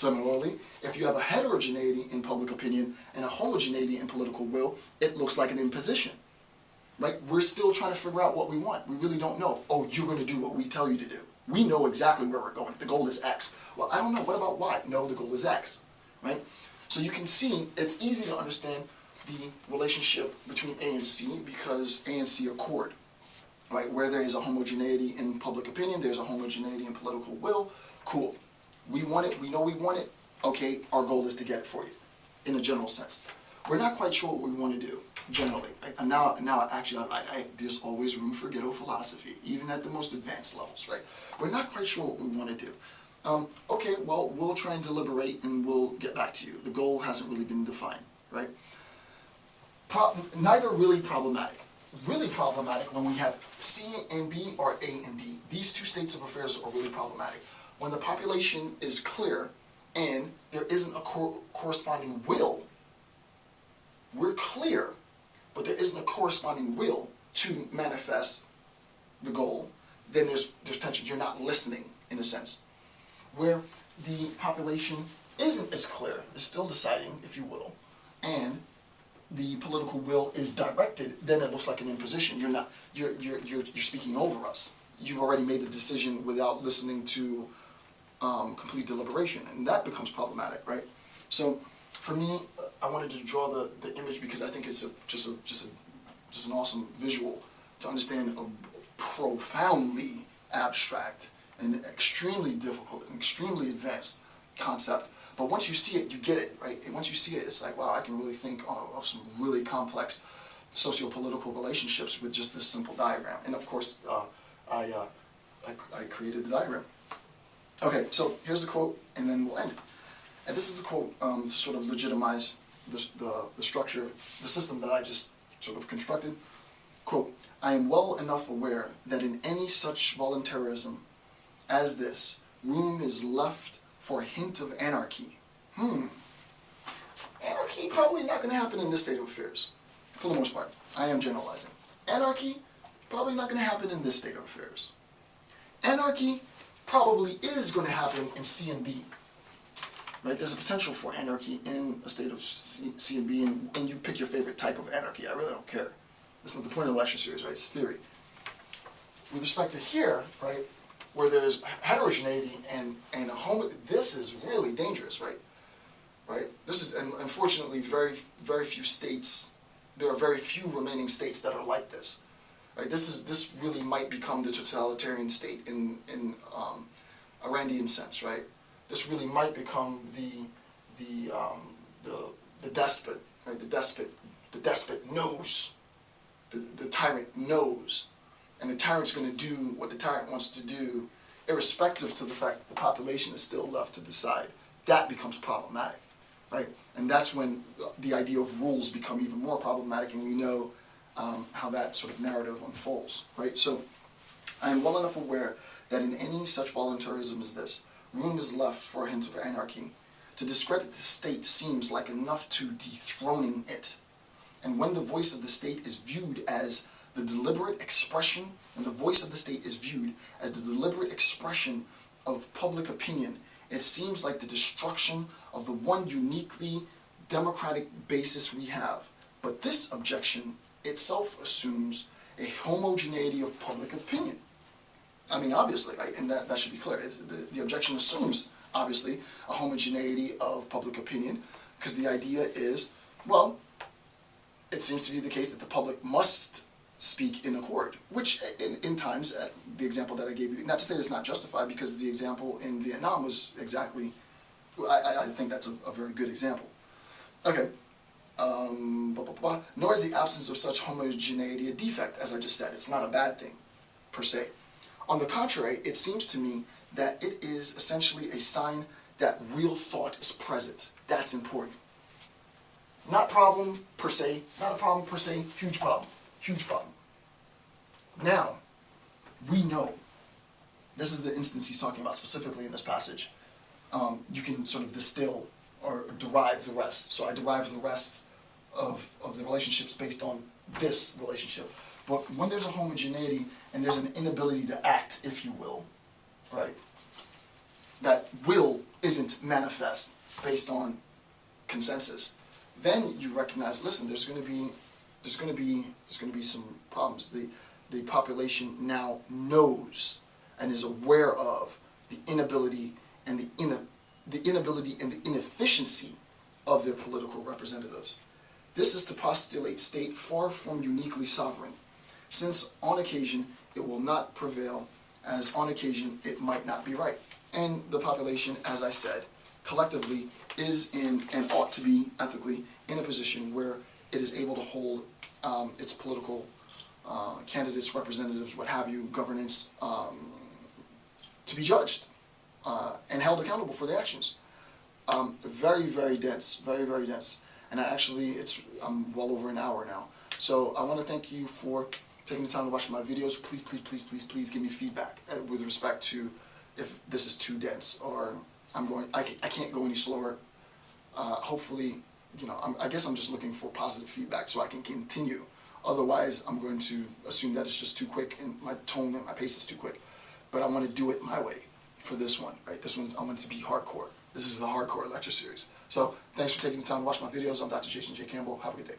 Similarly, if you have a heterogeneity in public opinion and a homogeneity in political will, it looks like an imposition, right? We're still trying to figure out what we want. We really don't know. Oh, you're going to do what we tell you to do. We know exactly where we're going. The goal is X. Well, I don't know. What about Y? No, the goal is X, right? So you can see it's easy to understand the relationship between A and C because A and C accord, right? Where there is a homogeneity in public opinion, there's a homogeneity in political will. Cool. We want it. We know we want it. Okay, our goal is to get it for you, in a general sense. We're not quite sure what we want to do, generally. And now actually, there's always room for ghetto philosophy, even at the most advanced levels, right? We're not quite sure what we want to do. Okay, well, we'll try and deliberate and we'll get back to you. The goal hasn't really been defined, right? Neither really problematic. Really problematic when we have C and B or A and D. These two states of affairs are really problematic. When the population is clear and there isn't a corresponding will, we're clear, but there isn't a corresponding will to manifest the goal, then there's tension. You're not listening, in a sense. Where the population isn't as clear, is still deciding, if you will, and the political will is directed, then it looks like an imposition. You're speaking over us. You've already made a decision without listening to complete deliberation, and that becomes problematic, right? So, for me, I wanted to draw the image because I think it's just an awesome visual to understand a profoundly abstract and extremely difficult and extremely advanced concept. But once you see it, you get it, right? And once you see it, it's like, wow, I can really think of some really complex socio-political relationships with just this simple diagram. And of course, I created the diagram. Okay, so here's the quote, and then we'll end it. And this is the quote to sort of legitimize the structure, the system that I just sort of constructed. Quote, I am well enough aware that in any such voluntarism as this, room is left for a hint of anarchy. Anarchy probably not going to happen in this state of affairs, for the most part. I am generalizing. Anarchy probably not going to happen in this state of affairs. Anarchy probably is going to happen in C and B. Right? There's a potential for anarchy in a state of C and B, and you pick your favorite type of anarchy. I really don't care. That's not the point of the lecture series, right? It's theory. With respect to here, right, where there's heterogeneity and a this is really dangerous, right? Right? This is, and unfortunately, very few states. There are very few remaining states that are like this. Right? This really might become the totalitarian state in a Randian sense, right? This really might become the despot, right? The despot knows, the tyrant knows, and the tyrant's going to do what the tyrant wants to do, irrespective to the fact that the population is still left to decide. That becomes problematic, right? And that's when the idea of rules become even more problematic, and we know how that sort of narrative unfolds, right? So I am well enough aware that in any such voluntarism as this, room is left for a hint of anarchy. To discredit the state seems like enough to dethroning it. And when the voice of the state is viewed as the deliberate expression, and the voice of the state is viewed as the deliberate expression of public opinion, it seems like the destruction of the one uniquely democratic basis we have. But this objection itself assumes a homogeneity of public opinion. I mean, obviously, right? And that should be clear. The objection assumes, obviously, a homogeneity of public opinion, because the idea is, well, it seems to be the case that the public must speak in accord, which in times, the example that I gave you, not to say that's not justified, because the example in Vietnam was exactly, I think that's a very good example. Okay. Nor is the absence of such homogeneity a defect, as I just said. It's not a bad thing, per se. On the contrary, it seems to me that it is essentially a sign that real thought is present. That's important. Not problem per se, not a problem per se, huge problem. Huge problem. Now, we know, this is the instance he's talking about specifically in this passage. You can sort of distill or derive the rest. So I derive the rest of the relationships based on this relationship. But when there's a homogeneity and there's an inability to act, if you will, right? that will isn't manifest based on consensus, then you recognize, listen, there's going to be some problems. The population now knows and is aware of the inability and the inefficiency of their political representatives. This is to postulate state far from uniquely sovereign, since on occasion it will not prevail, as on occasion it might not be right. And the population, as I said, collectively is in, and ought to be ethically, in a position where it is able to hold its political candidates, representatives, what have you, governance, to be judged and held accountable for their actions. Very, very dense, very, very dense. And I'm well over an hour now. So I want to thank you for taking the time to watch my videos. Please, please, please, please, please give me feedback with respect to if this is too dense or I can't go any slower. Hopefully, I guess I'm just looking for positive feedback so I can continue. Otherwise, I'm going to assume that it's just too quick and my tone and my pace is too quick. But I want to do it my way for this one, right? This one's, I want it to be hardcore. This is the hardcore lecture series. So, thanks for taking the time to watch my videos. I'm Dr. Jason J. Campbell. Have a good day.